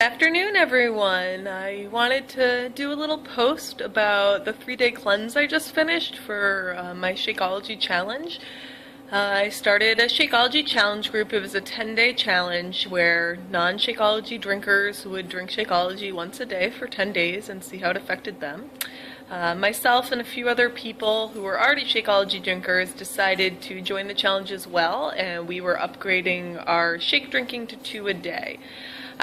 Afternoon, everyone. I wanted to do a little post about the 3-day cleanse I just finished for my Shakeology challenge. I started a Shakeology challenge group. It was a 10-day challenge where non-Shakeology drinkers would drink Shakeology once a day for 10 days and see how it affected them. Myself and a few other people who were already Shakeology drinkers decided to join the challenge as well, and we were upgrading our shake drinking to 2 a day.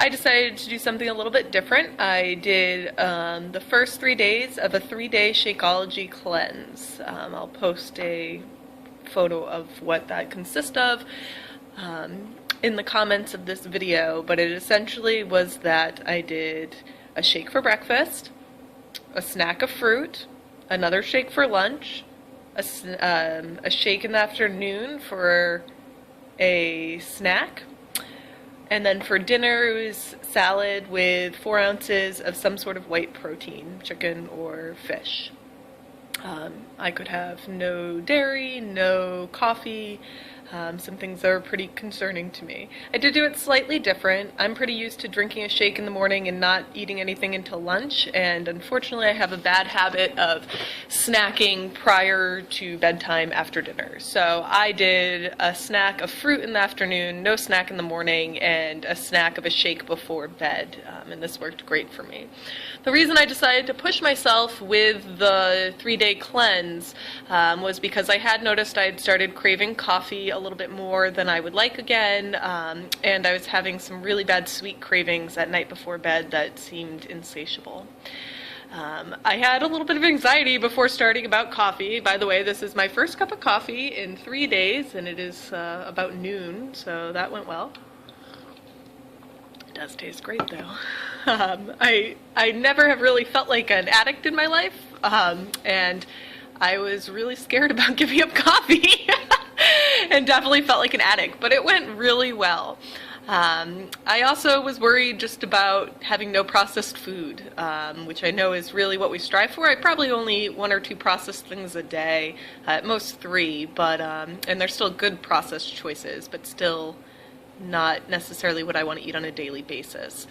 I decided to do something a little bit different. I did the first 3 days of a 3-day Shakeology cleanse. I'll post a photo of what that consists of in the comments of this video, but it essentially was that I did a shake for breakfast, a snack of fruit, another shake for lunch, a shake in the afternoon for a snack, and then for dinner it was salad with 4 ounces of some sort of white protein, chicken or fish. I could have no dairy, no coffee, some things that are pretty concerning to me. I did do it slightly different. I'm pretty used to drinking a shake in the morning and not eating anything until lunch, and unfortunately I have a bad habit of snacking prior to bedtime after dinner. So I did a snack of fruit in the afternoon, no snack in the morning, and a snack of a shake before bed, and this worked great for me. The reason I decided to push myself with the 3-day cleanse was because I had noticed I had started craving coffee a little bit more than I would like again, and I was having some really bad sweet cravings at night before bed that seemed insatiable. I had a little bit of anxiety before starting about coffee. By the way, this is my first cup of coffee in 3 days, and it is about noon, so that went well. It does taste great, though. I never have really felt like an addict in my life, and I was really scared about giving up coffee and definitely felt like an addict, but it went really well. I also was worried just about having no processed food, which I know is really what we strive for. I probably only 1 or 2 processed things a day, at most 3, but and they're still good processed choices, but still not necessarily what I want to eat on a daily basis.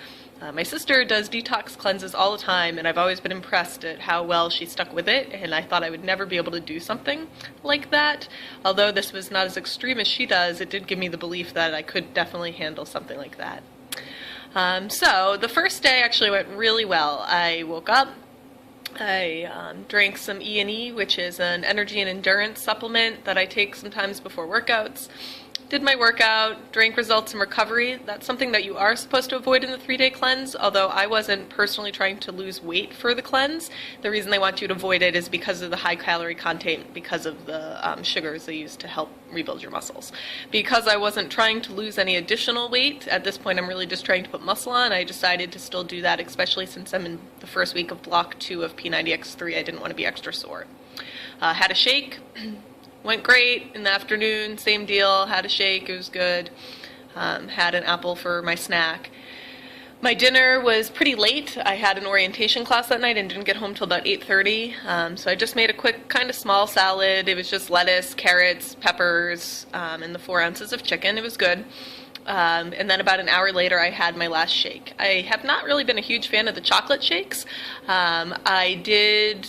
My sister does detox cleanses all the time, and I've always been impressed at how well she stuck with it, and I thought I would never be able to do something like that. Although this was not as extreme as she does, it did give me the belief that I could definitely handle something like that. So the first day actually went really well. I woke up, I drank some E&E, which is an energy and endurance supplement that I take sometimes before workouts. Did my workout, drank results and recovery. That's something that you are supposed to avoid in the 3-day cleanse, although I wasn't personally trying to lose weight for the cleanse. The reason they want you to avoid it is because of the high calorie content, because of the sugars they use to help rebuild your muscles. Because I wasn't trying to lose any additional weight, at this point I'm really just trying to put muscle on. I decided to still do that, especially since I'm in the first week of block 2 of P90X3. I didn't want to be extra sore. Had a shake. Went great in the afternoon, same deal, had a shake, it was good. Had an apple for my snack. My dinner was pretty late. I had an orientation class that night and didn't get home till about 8:30. So I just made a quick kind of small salad. It was just lettuce, carrots, peppers, and the 4 ounces of chicken. It was good. And then about an hour later I had my last shake. I have not really been a huge fan of the chocolate shakes. I did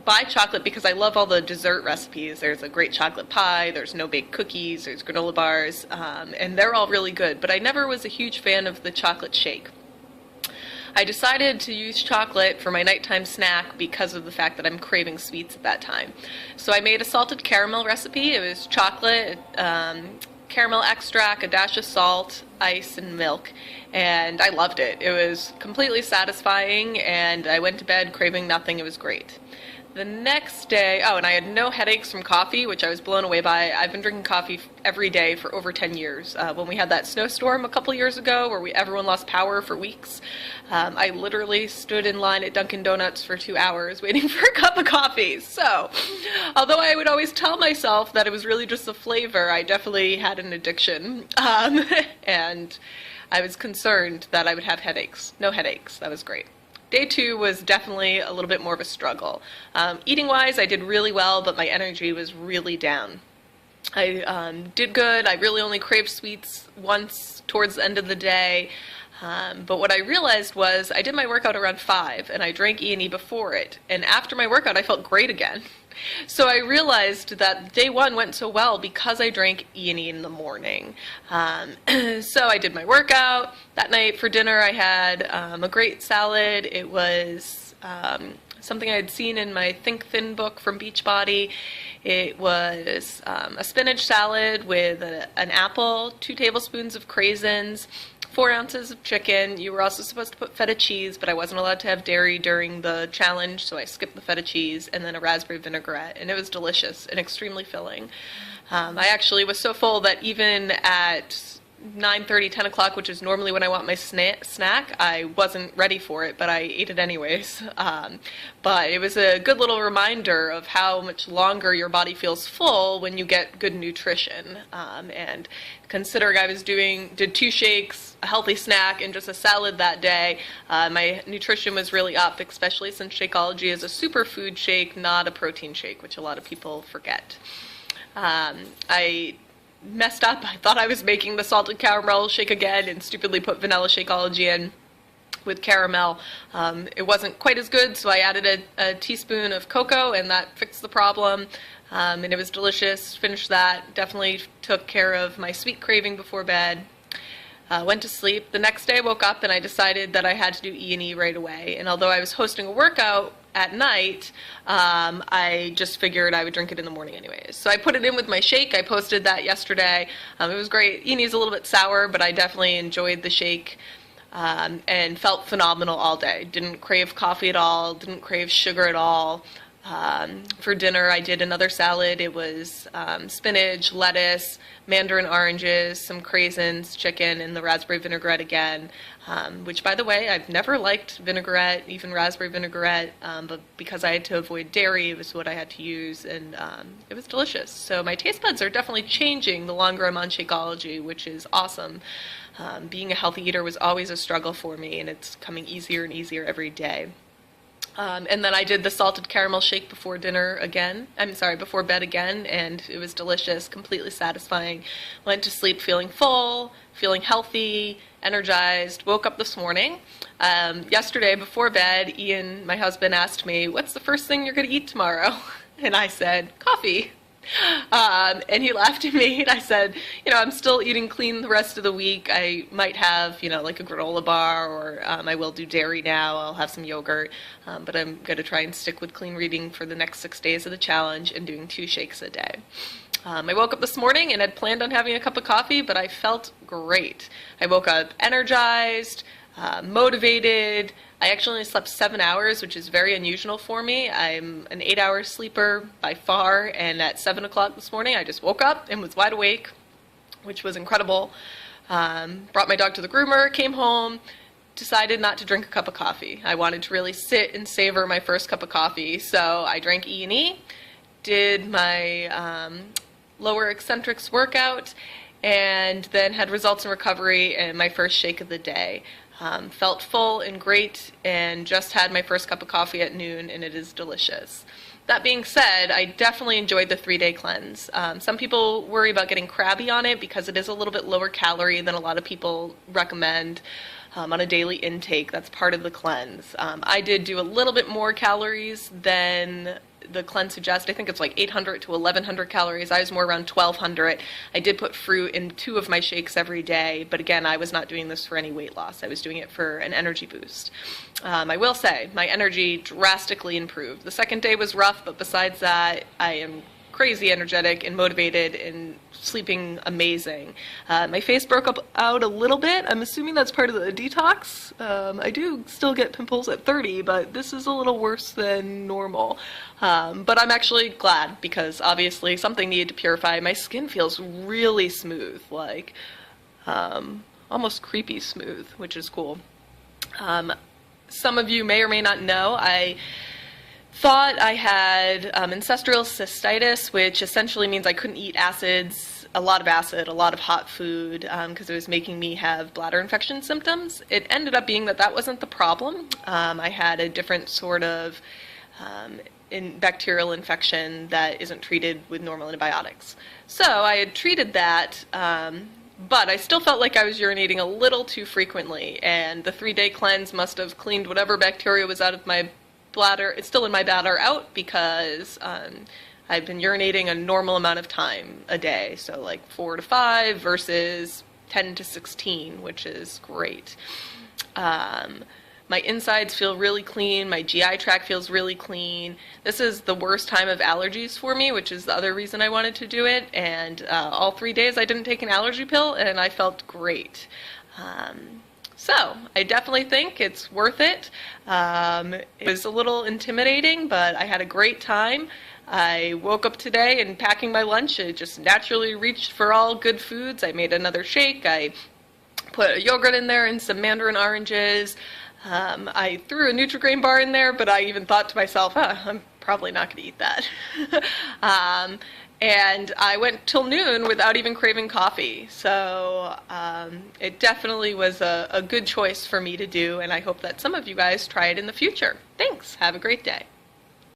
buy chocolate because I love all the dessert recipes. There's a great chocolate pie, there's no-bake cookies, there's granola bars, and they're all really good, but I never was a huge fan of the chocolate shake. I decided to use chocolate for my nighttime snack because of the fact that I'm craving sweets at that time. So I made a salted caramel recipe. It was chocolate, caramel extract, a dash of salt, ice, and milk, and I loved it. It was completely satisfying, and I went to bed craving nothing. It was great. The next day, and I had no headaches from coffee, which I was blown away by. I've been drinking coffee every day for over 10 years. When we had that snowstorm a couple years ago where everyone lost power for weeks, I literally stood in line at Dunkin' Donuts for 2 hours waiting for a cup of coffee. So, although I would always tell myself that it was really just the flavor, I definitely had an addiction. And I was concerned that I would have headaches. No headaches. That was great. Day 2 was definitely a little bit more of a struggle. Eating-wise, I did really well, but my energy was really down. I did good. I really only craved sweets once towards the end of the day. But what I realized was I did my workout around 5 and I drank E&E before it. And after my workout, I felt great again. So I realized that day one went so well because I drank E&E in the morning. So I did my workout. That night for dinner, I had a great salad. It was something I had seen in my Think Thin book from Beachbody. It was a spinach salad with an apple, 2 tablespoons of craisins, 4 ounces of chicken. You were also supposed to put feta cheese, but I wasn't allowed to have dairy during the challenge, so I skipped the feta cheese, and then a raspberry vinaigrette, and it was delicious and extremely filling. I actually was so full that even at 9:30, 10 o'clock, which is normally when I want my snack, I wasn't ready for it, but I ate it anyways. But it was a good little reminder of how much longer your body feels full when you get good nutrition. And considering I did 2 shakes, a healthy snack, and just a salad that day, my nutrition was really up, especially since Shakeology is a superfood shake, not a protein shake, which a lot of people forget. I messed up. I thought I was making the salted caramel shake again and stupidly put vanilla Shakeology in with caramel. It wasn't quite as good, so I added a teaspoon of cocoa, and that fixed the problem. And it was delicious. Finished that. Definitely took care of my sweet craving before bed. Went to sleep. The next day I woke up and I decided that I had to do E&E right away. And although I was hosting a workout at night, I just figured I would drink it in the morning anyways. So I put it in with my shake. I posted that yesterday. It was great. E&E is a little bit sour, but I definitely enjoyed the shake and felt phenomenal all day. Didn't crave coffee at all. Didn't crave sugar at all. For dinner, I did another salad. It was spinach, lettuce, mandarin oranges, some craisins, chicken, and the raspberry vinaigrette again, which, by the way, I've never liked vinaigrette, even raspberry vinaigrette, but because I had to avoid dairy, it was what I had to use, and it was delicious. So my taste buds are definitely changing the longer I'm on Shakeology, which is awesome. Being a healthy eater was always a struggle for me, and it's coming easier and easier every day. And then I did the salted caramel shake before before bed again, and it was delicious, completely satisfying. Went to sleep feeling full, feeling healthy, energized. Woke up this morning. Yesterday before bed, Ian, my husband, asked me, "What's the first thing you're going to eat tomorrow?" And I said, "Coffee." And he laughed at me, and I said, I'm still eating clean the rest of the week. I might have, like a granola bar, or I will do dairy now. I'll have some yogurt, but I'm going to try and stick with clean eating for the next 6 days of the challenge and doing 2 shakes a day. I woke up this morning and had planned on having a cup of coffee, but I felt great. I woke up energized, motivated. I actually only slept 7 hours, which is very unusual for me. I'm an 8-hour sleeper by far, and at 7 o'clock this morning, I just woke up and was wide awake, which was incredible. Brought my dog to the groomer, came home, decided not to drink a cup of coffee. I wanted to really sit and savor my first cup of coffee, so I drank E&E, did my lower eccentrics workout, and then had results in recovery and my first shake of the day. Felt full and great, and just had my first cup of coffee at noon, and it is delicious. That being said, I definitely enjoyed the 3-day cleanse. Some people worry about getting crabby on it because it is a little bit lower calorie than a lot of people recommend on a daily intake. That's part of the cleanse. I did do a little bit more calories than the cleanse suggests. I think it's like 800 to 1100 calories. I was more around 1200. I did put fruit in 2 of my shakes every day, but again, I was not doing this for any weight loss. I was doing it for an energy boost. I will say my energy drastically improved. The second day was rough, but besides that, I am crazy energetic and motivated and sleeping amazing. My face broke up out a little bit. I'm assuming that's part of the detox. I do still get pimples at 30, but this is a little worse than normal. But I'm actually glad because obviously something needed to purify. My skin feels really smooth, like almost creepy smooth, which is cool. Some of you may or may not know, I thought I had ancestral cystitis, which essentially means I couldn't eat acids, a lot of acid, a lot of hot food, because it was making me have bladder infection symptoms. It ended up being that wasn't the problem. I had a different sort of bacterial infection that isn't treated with normal antibiotics. So I had treated that But I still felt like I was urinating a little too frequently, and the 3-day cleanse must have cleaned whatever bacteria was out of my bladder. It's still in my bladder out because I've been urinating a normal amount of time a day, so like 4 to 5 versus 10 to 16, which is great. My insides feel really clean. My GI tract feels really clean. This is the worst time of allergies for me, which is the other reason I wanted to do it. And all 3 days I didn't take an allergy pill, and I felt great. So I definitely think it's worth it. It was a little intimidating, but I had a great time. I woke up today and packing my lunch, I just naturally reached for all good foods. I made another shake. I put a yogurt in there and some mandarin oranges. I threw a Nutri-Grain bar in there, but I even thought to myself, I'm probably not going to eat that. And I went till noon without even craving coffee. So it definitely was a good choice for me to do, and I hope that some of you guys try it in the future. Thanks. Have a great day.